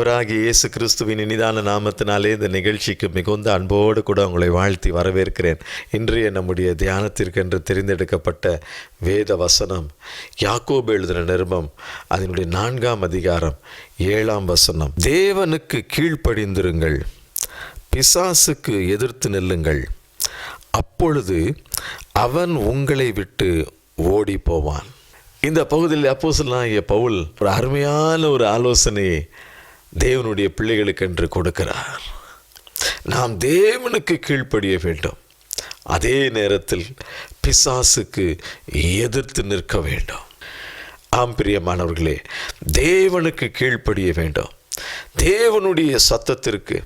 ஆண்டவராகிய இயேசு கிறிஸ்துவின் இனிதான நாமத்தினாலே இந்த நிகழ்ச்சிக்கு மிகுந்த அன்போடு கூட உங்களை வாழ்த்தி வரவேற்கிறேன். இன்றைய நம்முடைய தியானத்திற்கென்று தெரிந்தெடுக்கப்பட்ட வேத வசனம் யாக்கோபு எழுதின நிருபம் அதனுடைய 4ஆம் அதிகாரம் 7ஆம் வசனம். தேவனுக்கு கீழ்ப்படிந்திருங்கள், பிசாசுக்கு எதிர்த்து நில்லுங்கள், அப்பொழுது அவன் உங்களை விட்டு ஓடி போவான். இந்த பகுதியில் அப்போஸ்தலனாகிய பவுல் ஒரு அருமையான ஒரு ஆலோசனையை தேவனுடைய பிள்ளைகளுக்கென்று கொடுக்கிறார். நாம் தேவனுக்கு கீழ்ப்படிய வேண்டும், அதே நேரத்தில் பிசாசுக்கு எதிர்த்து நிற்க வேண்டும். ஆம் பிரியமானவர்களே, தேவனுக்கு கீழ்ப்படிய வேண்டும். தேவனுடைய சத்தத்திற்கு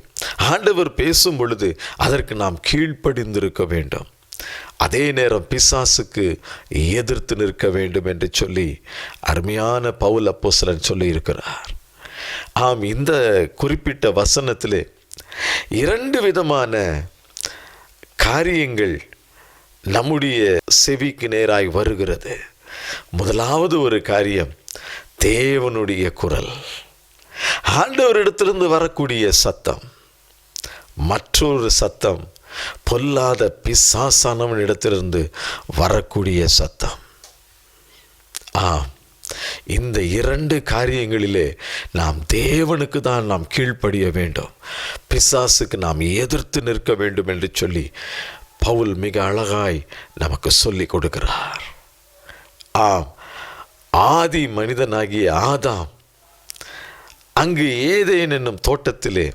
ஆண்டவர் பேசும் பொழுது அதற்கு நாம் கீழ்ப்படிந்திருக்க வேண்டும். அதே நேரம் பிசாசுக்கு எதிர்த்து நிற்க வேண்டும் என்று சொல்லி அருமையான பவுல் அப்போஸ்தலன் சொல்லி இருக்கிறார். ஆம், இந்த குறிப்பிட்ட வசனத்திலே 2 விதமான காரியங்கள் நம்முடைய செவிக்கு நேராய் வருகிறது. முதலாவது ஒரு காரியம் தேவனுடைய குரல், ஆண்டவரிடத்திலிருந்து வரக்கூடிய சத்தம். மற்றொரு சத்தம் பொல்லாத பிசாசானவன் இடத்திலிருந்து வரக்கூடிய சத்தம். இந்த 2 காரியங்களிலே நாம் தேவனுக்கு தான் நாம் கீழ்ப்படிய வேண்டும், பிசாசுக்கு நாம் எதிர்த்து நிற்க வேண்டும் என்று சொல்லி பவுல் மிக அழகாய் நமக்கு சொல்லி கொடுக்கிறார். ஆதி மனிதனாகிய ஆதாம் அங்கு ஏதேன் என்னும் தோட்டத்திலே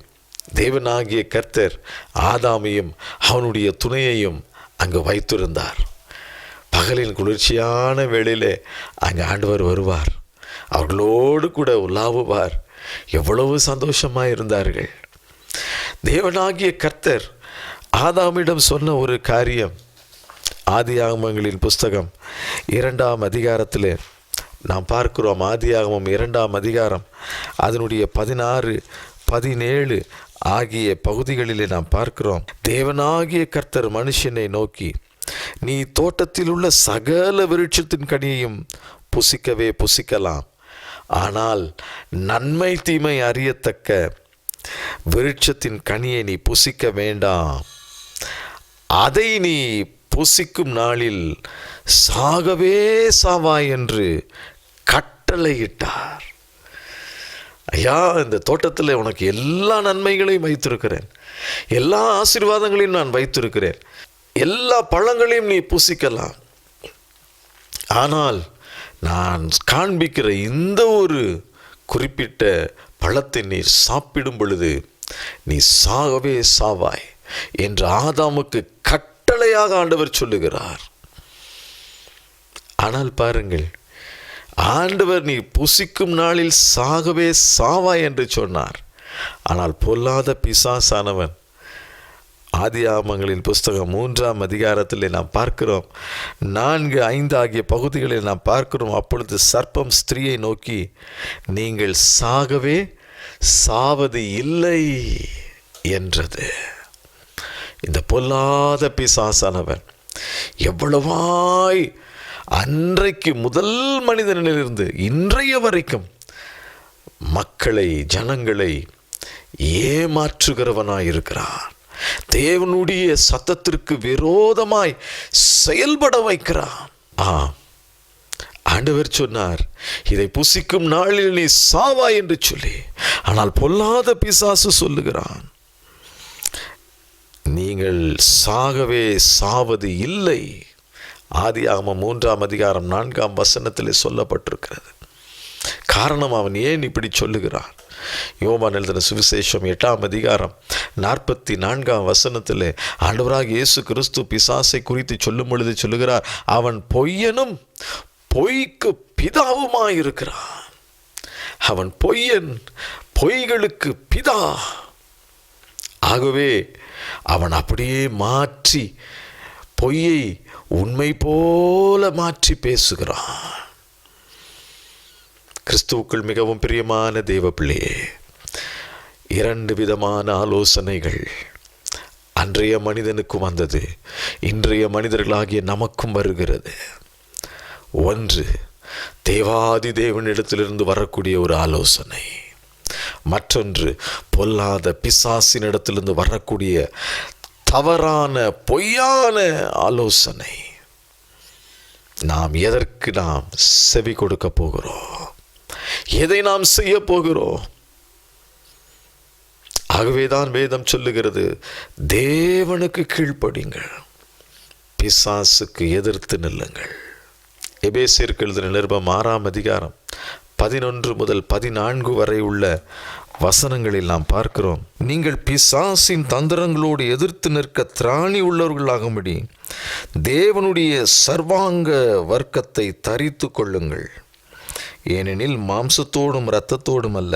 தேவனாகிய கர்த்தர் ஆதாமையும் அவனுடைய துணையையும் அங்கு வைத்திருந்தார். பகலின் குளிர்ச்சியான வேளையிலே அங்கே ஆண்டவர் வருவார், அவர்களோடு கூட உலாவுவார். எவ்வளவு சந்தோஷமாக இருந்தார்கள். தேவனாகிய கர்த்தர் ஆதாமிடம் சொன்ன ஒரு காரியம் ஆதியாகமங்களின் புஸ்தகம் 2ஆம் அதிகாரத்திலே நாம் பார்க்கிறோம். ஆதியாகமம் 2ஆம் அதிகாரம் அதனுடைய 16, 17 ஆகிய பகுதிகளிலே நாம் பார்க்கிறோம். தேவனாகிய கர்த்தர் மனுஷனை நோக்கி, நீ தோட்டத்தில் உள்ள சகல விருட்சத்தின் கனியையும் புசிக்கவே புசிக்கலாம், ஆனால் நன்மை தீமை அறியத்தக்க விருட்சத்தின் கனியை நீ புசிக்க வேண்டாம், அதை நீ புசிக்கும் நாளில் சாகவே சாவாய் என்று கட்டளையிட்டார். ஐயா, இந்த தோட்டத்தில் உனக்கு எல்லா நன்மைகளையும் வைத்திருக்கிறேன், எல்லா ஆசீர்வாதங்களையும் நான் வைத்திருக்கிறேன், எல்லா பழங்களையும் நீ புசிக்கலாம், ஆனால் நான் காண்பிக்கிற இந்த ஒரு குறிப்பிட்ட பழத்தை நீ சாப்பிடும் பொழுது நீ சாகவே சாவாய் என்று ஆதாமுக்கு கட்டளையாக ஆண்டவர் சொல்லுகிறார். ஆனால் பாருங்கள், ஆண்டவர் நீ புசிக்கும் நாளில் சாகவே சாவாய் என்று சொன்னார். ஆனால் பொல்லாத பிசாசானவன் ஆதியாகமங்களின் புஸ்தகம் 3ஆம் அதிகாரத்தில் நாம் பார்க்கிறோம். 4, 5 ஆகிய பகுதிகளில் நாம் பார்க்கிறோம். அப்பொழுது சர்ப்பம் ஸ்திரீயை நோக்கி, நீங்கள் சாகவே சாவது இல்லை என்றது. இந்த பொல்லாத பிசாசானவன் எவ்வளவாய் அன்றைக்கு முதல் மனிதனிலிருந்து இன்றைய வரைக்கும் மக்களை, ஜனங்களை ஏமாற்றுகிறவனாயிருக்கிறான். தேவனுடைய சத்தத்திற்கு விரோதமாய் செயல்பட வைக்கிறான். ஆண்டவர் சொன்னார், இதை புசிக்கும் நாளில் நீ சாவாய் என்று சொல்லி. ஆனால் பொல்லாத பிசாசு சொல்லுகிறான், நீங்கள் சாகவே சாவது இல்லை. ஆதியாகமம் 3ஆம் அதிகாரம் 4ஆம் வசனத்தில் சொல்லப்பட்டிருக்கிறது. காரணம் அவன் ஏன் இப்படி சொல்லுகிறான்? யோவான் எழுதின சுவிசேஷம் 8ஆம் அதிகாரம் 44ஆம் வசனத்தில் ஆண்டவராகிய இயேசு கிறிஸ்து பிசாசை குறித்து சொல்லும் பொழுது சொல்லுகிறார், அவன் பொய்யனும் பொய்க்கு பிதாவுமாயிருக்கிறான். அவன் பொய்யன், பொய்களுக்கு பிதா. ஆகவே அவன் அப்படியே மாற்றி பொய்யை உண்மை போல மாற்றி பேசுகிறான். கிறிஸ்துவுக்குள் மிகவும் பிரியமான தேவ பிள்ளையே, 2 விதமான ஆலோசனைகள் அன்றைய மனிதனுக்கு வந்தது, இன்றைய மனிதர்களாகிய நமக்கும் வருகிறது. ஒன்று, தேவாதி தேவனிடத்திலிருந்து வரக்கூடிய ஒரு ஆலோசனை. மற்றொன்று பொல்லாத பிசாசினிடத்திலிருந்து வரக்கூடிய தவறான பொய்யான ஆலோசனை. நாம் எதற்கு நாம் செவி கொடுக்க போகிறோம்? எதை நாம் செய்ய போகிறோம்? ஆகவேதான் வேதம் சொல்லுகிறது, தேவனுக்கு கீழ்ப்படிங்கள், பிசாசுக்கு எதிர்த்து நில்லுங்கள். எபேசியருக்கு எழுதின நிருபம் 6ஆம் அதிகாரம் 11 முதல் 14 வரை உள்ள வசனங்களில் நாம் பார்க்கிறோம், நீங்கள் பிசாசின் தந்திரங்களோடு எதிர்த்து நிற்க திராணி உள்ளவர்களாகும்படி தேவனுடைய சர்வாங்க வர்க்கத்தை தரித்து கொள்ளுங்கள். ஏனெனில் மாம்சத்தோடும் இரத்தத்தோடும் அல்ல,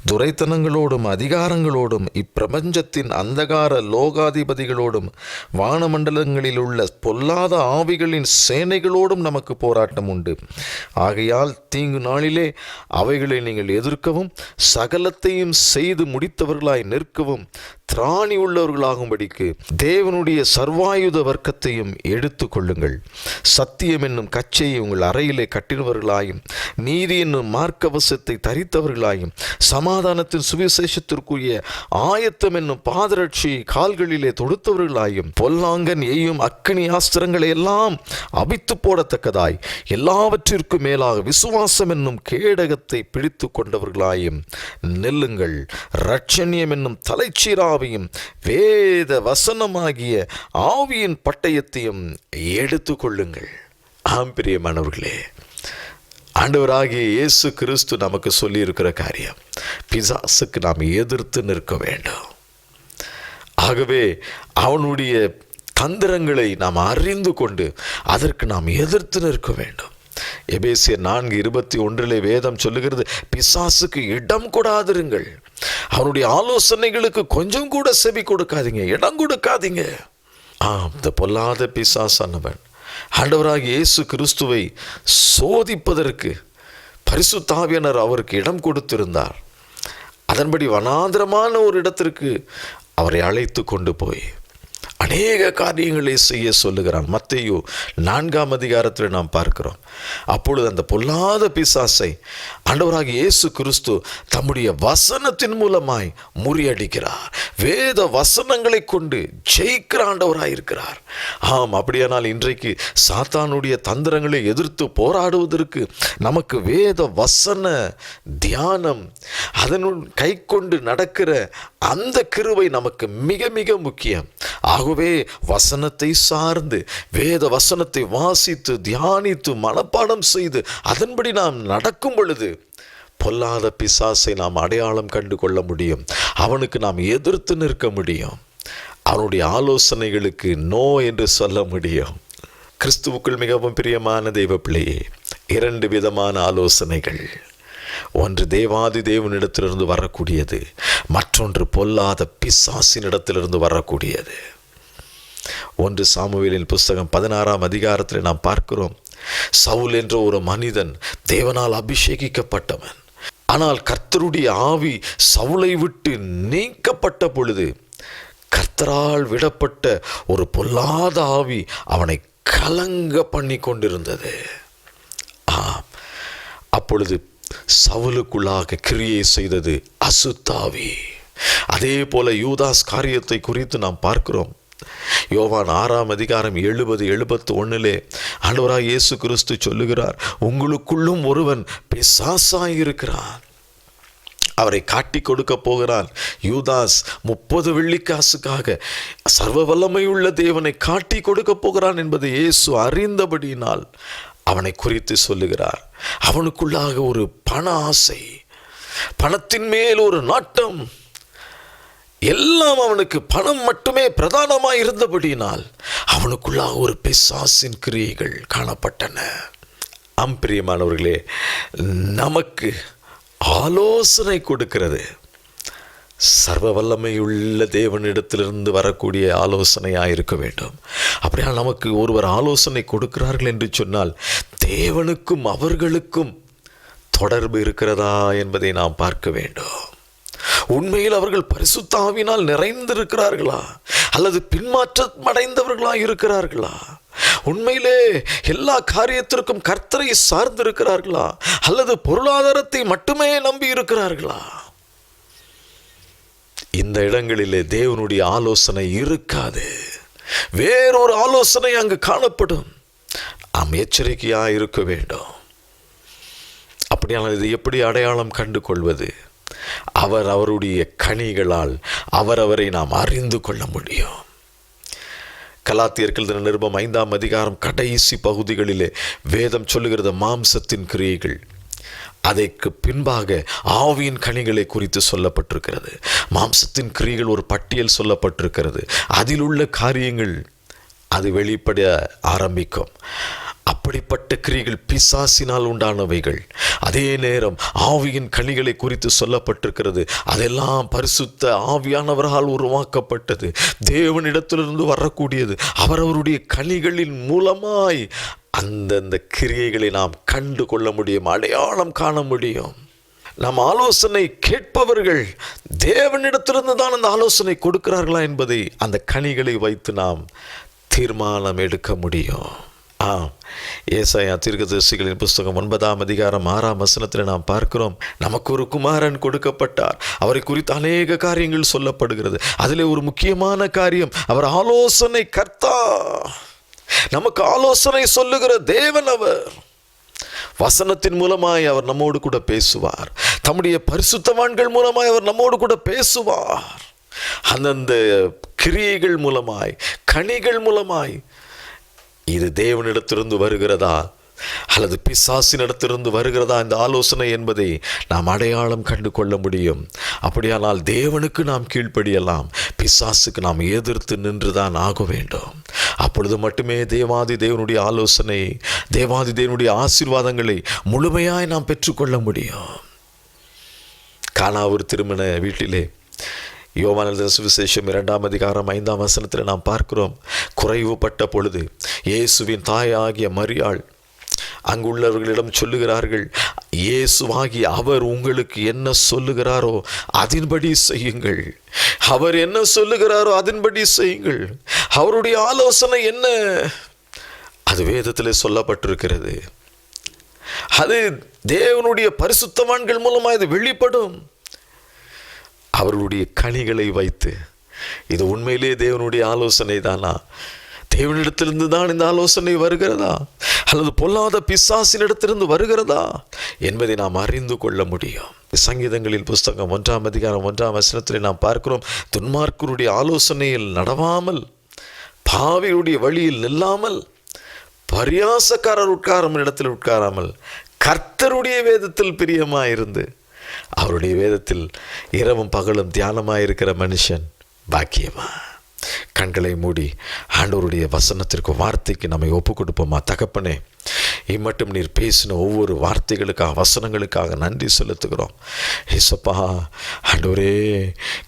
துரைத்தனங்களோடும் அதிகாரங்களோடும் இப்பிரபஞ்சத்தின் அந்தகார லோகாதிபதிகளோடும் வானமண்டலங்களில் உள்ள பொல்லாத ஆவிகளின் சேனைகளோடும் நமக்கு போராட்டம் உண்டு. ஆகையால் தீங்கு நாளிலே அவைகளை நீங்கள் எதிர்க்கவும் சகலத்தையும் செய்து முடித்தவர்களாய் நிற்கவும் திராணி உள்ளவர்களாகும்படிக்கு தேவனுடைய சர்வாயுத வர்க்கத்தையும் எடுத்து கொள்ளுங்கள். சத்தியம் என்னும் கச்சையை உங்கள் அறையிலே கட்டினவர்களாயும் நீதி என்னும் மார்க்கவசத்தை தரித்தவர்களாயும் சமாதானத்தின் சுவிசேஷத்திற்குரிய ஆயத்தம் என்னும் பாதரட்சியை கால்களிலே தொடுத்தவர்களாயும் பொல்லாங்கன் எய்யும் அக்கனி ஆஸ்திரங்களை எல்லாம் அவித்து போடத்தக்கதாய் எல்லாவற்றிற்கும் மேலாக விசுவாசம் என்னும் கேடகத்தை பிடித்து கொண்டவர்களாயும் நெல்லுங்கள். இரட்சணியம் என்னும் தலைச்சீரா வேத வசனமாகிய ஆவியின் பட்டயத்தையும் எடுத்து கொள்ளுங்கள். ஆம் பிரியமானவர்களே, ஆண்டவராகிய இயேசு கிறிஸ்து நமக்கு சொல்லி இருக்கிற காரியம், பிசாசுக்கு நாம் எதிர்த்து நிற்க வேண்டும். ஆகவே அவனுடைய தந்திரங்களை நாம் அறிந்து கொண்டு அதற்கு நாம் எதிர்த்து நிற்க வேண்டும். எபேசியர் 4:21 வேதம் சொல்லுகிறது, பிசாசுக்கு இடம் கொடாதிருங்கள், அவனுடைய ஆலோசனைகளுக்கு கொஞ்சம் கூட செவி கொடுக்காதீங்க, இடம் கொடுக்காதீங்க. இந்த பொல்லாத பிசாசானவன் ஆண்டவராகிய இயேசு கிறிஸ்துவை சோதிப்பதற்கு பரிசுத்த ஆவியானவர் அவருக்கு இடம் கொடுத்திருந்தார். அதன்படி வனாந்திரமான ஒரு இடத்திற்கு அவரை அழைத்து கொண்டு போய் அநேக காரியங்களை செய்ய சொல்லுகிறான். மத்தேயு 4ஆம் அதிகாரத்தில் நாம் பார்க்கிறோம். அப்பொழுது அந்த பொல்லாத பிசாசை ஆண்டவராகிய இயேசு கிறிஸ்து தம்முடைய வசனத்தின் மூலமாய் முறியடிக்கிறார். வேத வசனங்களை கொண்டு ஜெயிக்கிற ஆண்டவராயிருக்கிறார். அப்படியானால் இன்றைக்கு சாத்தானுடைய தந்திரங்களை எதிர்த்து போராடுவதற்கு நமக்கு வேத வசன தியானம், அதனுள் கை கொண்டு நடக்கிற அந்த கிருபை நமக்கு மிக மிக முக்கியம். ஆகவே வசனத்தை சார்ந்து வேத வசனத்தை வாசித்து தியானித்து மனப்பாடம் செய்து அதன்படி நாம் நடக்கும் பொழுது பொல்லாத பிசாசை நாம் அடையாளம் கண்டு கொள்ள முடியும். அவனுக்கு நாம் எதிர்த்து நிற்க முடியும். அவனுடைய ஆலோசனைகளுக்கு நோ என்று சொல்ல முடியும். கிறிஸ்துவுக்குள் மிகவும் பிரியமான தெய்வ பிள்ளையே, 2 விதமான ஆலோசனைகள். ஒன்று தேவாதி தேவனிடத்திலிருந்து வரக்கூடியது, மற்றொன்று பொல்லாத பிசாசினிடத்திலிருந்து வரக்கூடியது. 1 சாமுவேலின் புஸ்தகம் 16ஆம் அதிகாரத்தில் நாம் பார்க்கிறோம், சவுல் என்ற ஒரு மனிதன் தேவனால் அபிஷேகிக்கப்பட்டவன். ஆனால் கர்த்தருடைய ஆவி சவுலை விட்டு நீக்கப்பட்ட பொழுது கர்த்தரால் விடப்பட்ட ஒரு பொல்லாத ஆவி அவனை கலங்க பண்ணி கொண்டிருந்தது. அப்பொழுது சவுலுக்குள்ளாக கிரியை செய்தது அசுத்தாவி. அதே போல யூதாஸ் காரியத்தை குறித்து நாம் பார்க்கிறோம். யோவான் 6ஆம் அதிகாரம் 70-71 ஆண்டவராகிய இயேசு கிறிஸ்து சொல்லுகிறார், உங்களுக்குள்ளும் ஒருவன் பிசாசாயிருக்கிறான், அவரை காட்டி கொடுக்க போகிறான். யூதாஸ் 30 வெள்ளிக்காசுக்காக சர்வ வல்லமையுள்ள தேவனை காட்டி கொடுக்க போகிறான் என்பதை இயேசு அறிந்தபடியினால் அவனை குறித்து சொல்லுகிறார். அவனுக்குள்ளாக ஒரு பண ஆசை, பணத்தின் மேல் ஒரு நாட்டம், எல்லாம் அவனுக்கு பணம் மட்டுமே பிரதானமாய் இருந்தபடியினால் அவனுக்குள்ளாக ஒரு பிசாசின் கிரியைகள் காணப்பட்டன. பிரியமானவர்களே, நமக்கு ஆலோசனை கொடுக்கிறது சர்வ வல்லமையுள்ள தேவனிடத்திலிருந்து வரக்கூடிய ஆலோசனையாக இருக்க வேண்டும். அப்படியா நமக்கு ஒருவர் ஆலோசனை கொடுக்கிறார்கள் என்று சொன்னால் தேவனுக்கும் அவர்களுக்கும் தொடர்பு இருக்கிறதா என்பதை நாம் பார்க்க வேண்டும். உண்மையில் அவர்கள் பரிசுத்த ஆவியினால் நிறைந்திருக்கிறார்களா அல்லது பின்மாற்றம் அடைந்தவர்களா இருக்கிறார்களா? உண்மையிலே எல்லா காரியத்திற்கும் கர்த்தரை சார்ந்திருக்கிறார்களா அல்லது பொருளாதாரத்தை மட்டுமே நம்பி இருக்கிறார்களா? இந்த இடங்களிலே தேவனுடைய ஆலோசனை இருக்காது. வேறொரு ஆலோசனை அங்கு காணப்படும். நாம் எச்சரிக்கையாக இருக்க வேண்டும். அப்படியானால் இது எப்படி அடையாளம் கண்டு கொள்வது? அவருடைய கனிகளால் அவரை நாம் அறிந்து கொள்ள முடியும். கலாத்தியர்கள் நிருபம் 5ஆம் அதிகாரம் கடைசி பகுதிகளிலே வேதம் சொல்லுகிறது மாம்சத்தின் கிரியைகள், அதற்கு பின்பாக ஆவியின் கனிகளை குறித்து சொல்லப்பட்டிருக்கிறது. மாம்சத்தின் கிரியைகள் ஒரு பட்டியல் சொல்லப்பட்டிருக்கிறது. அதில் உள்ள காரியங்கள் அது வெளிப்பட ஆரம்பிக்கும். அப்படிப்பட்ட கிரியைகள் பிசாசினால் உண்டானவைகள். அதே நேரம் ஆவியின் கனிகளை குறித்து சொல்லப்பட்டிருக்கிறது. அதெல்லாம் பரிசுத்த ஆவியானவரால் உருவாக்கப்பட்டது, தேவனிடத்திலிருந்து வரக்கூடியது. அவருடைய கனிகளின் மூலமாய் அந்தந்த கிரியைகளை நாம் கண்டு கொள்ள முடியும், அடையாளம் காண முடியும். நம் ஆலோசனை கேட்பவர்கள் தேவனிடத்திலிருந்து தான் அந்த ஆலோசனை கொடுக்கிறார்களா என்பதை அந்த கனிகளை வைத்து நாம் தீர்மானம் எடுக்க முடியும். ஏசாயா தீர்க்கதரிசிகளின் புஸ்தகம் 9ஆம் அதிகாரம் 6ஆம் வசனத்தில் நாம் பார்க்கிறோம், நமக்கு ஒரு குமாரன் கொடுக்கப்பட்டார், அவரை குறித்து அநேக காரியங்கள் சொல்லப்படுகிறது. அதிலே ஒரு முக்கியமான காரியம், அவர் ஆலோசனை கர்த்தா. நமக்கு ஆலோசனை சொல்லுகிற தேவன் அவர். வசனத்தின் மூலமாய் அவர் நம்மோடு கூட பேசுவார். தம்முடைய பரிசுத்தவான்கள் மூலமாய் அவர் நம்மோடு கூட பேசுவார். அந்தந்த கிரியைகள் மூலமாய், கனிகள் மூலமாய் இது தேவனிடத்திலிருந்து வருகிறதா அல்லது பிசாசினிடத்திலிருந்து வருகிறதா இந்த ஆலோசனை என்பதை நாம் அடையாளம் கண்டு கொள்ள முடியும். அப்படியானால் தேவனுக்கு நாம் கீழ்ப்படியலாம், பிசாசுக்கு நாம் எதிர்த்து நின்றுதான் ஆக வேண்டும். அப்பொழுது மட்டுமே தேவாதி தேவனுடைய ஆலோசனை, தேவாதி தேவனுடைய ஆசீர்வாதங்களை முழுமையாய் நாம் பெற்றுக்கொள்ள முடியும். கானாவூர் திருமண வீட்டிலே யோவான் எழுதின சுவிசேஷம் 2ஆம் அதிகாரம் 5ஆம் வசனத்தில் நாம் பார்க்கிறோம், குறைவுபட்ட பொழுது இயேசுவின் தாயாகிய மரியாள் அங்குள்ளவர்களிடம் சொல்லுகிறார்கள், இயேசுவாகி அவர் உங்களுக்கு என்ன சொல்லுகிறாரோ அதன்படி செய்யுங்கள். அவர் என்ன சொல்லுகிறாரோ அதன்படி செய்யுங்கள். அவருடைய ஆலோசனை என்ன? அது வேதத்தில் சொல்லப்பட்டிருக்கிறது. அது தேவனுடைய பரிசுத்தவான்கள் மூலமாக இது வெளிப்படும். அவர்களுடைய கனிகளை வைத்து இது உண்மையிலே தேவனுடைய ஆலோசனை தானா, தேவனிடத்திலிருந்து தான் இந்த ஆலோசனை வருகிறதா அல்லது பொல்லாத பிசாசினிடத்திலிருந்து வருகிறதா என்பதை நாம் அறிந்து கொள்ள முடியும். சங்கீதங்களின் புஸ்தகம் 1ஆம் அதிகாரம் 1ஆம் வசனத்தில் நாம் பார்க்கிறோம், துன்மார்க்கருடைய ஆலோசனையில் நடவாமல், பாவியுடைய வழியில் நில்லாமல், பரியாசக்காரர் உட்காரும் இடத்தில் உட்காராமல், கர்த்தருடைய வேதத்தில் பிரியமாயிருந்து அவருடைய வேதத்தில் இரவும் பகலும் தியானமாயிருக்கிற மனுஷன் பாக்கியமா. கண்களை மூடி ஆண்டவருடைய வசனத்திற்கு, வார்த்தைக்கு நம்மை ஒப்பு கொடுப்போமா? தகப்பனே, இம்மட்டும் நீர் பேசின ஒவ்வொரு வார்த்தைகளுக்காக, வசனங்களுக்காக நன்றி செலுத்துகிறோம். ஏசப்பா, ஆண்டவரே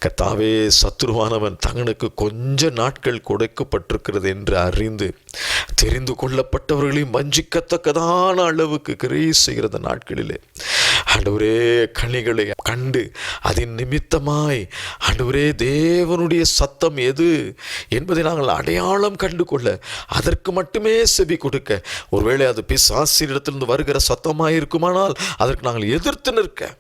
கர்த்தாவே, சத்துருவானவன் தங்களுக்கு கொஞ்ச நாட்கள் கொடுக்கப்பட்டிருக்கிறது என்று அறிந்து தெரிந்து கொள்ளப்பட்டவர்களையும் வஞ்சிக்கத்தக்கதான அளவுக்கு கிரியை செய்கிற நாட்களிலே ஆண்டவரே கனிகளை கண்டு அதன் நிமித்தமாய் ஆண்டவரே தேவனுடைய சத்தம் எது என்பதை நாங்கள் அடையாளம் கண்டு கொள்ள, அதற்கு மட்டுமே செவி கொடுக்க, ஒருவேளை அது பிசாசினிடத்திலிருந்து வருகிற சத்தமாய் இருக்குமானால் அதற்கு நாங்கள் எதிர்த்து நிற்க,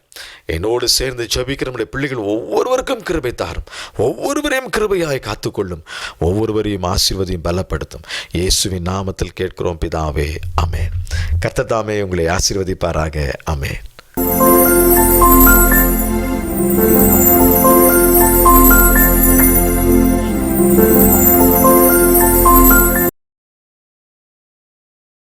என்னோடு சேர்ந்து ஜெபிக்கிற நம்முடைய பிள்ளைகள் ஒவ்வொருவருக்கும் கிருபை தாரும், ஒவ்வொருவரையும் கிருபையாய் காத்துக்கொள்ளும், ஒவ்வொருவரையும் ஆசீர்வதியும் பலப்படுத்தும். இயேசுவின் நாமத்தில் கேட்கிறோம் பிதாவே, ஆமென். கர்த்தர் தாமே உங்களை ஆசீர்வதிப்பாராக. ஆமென்.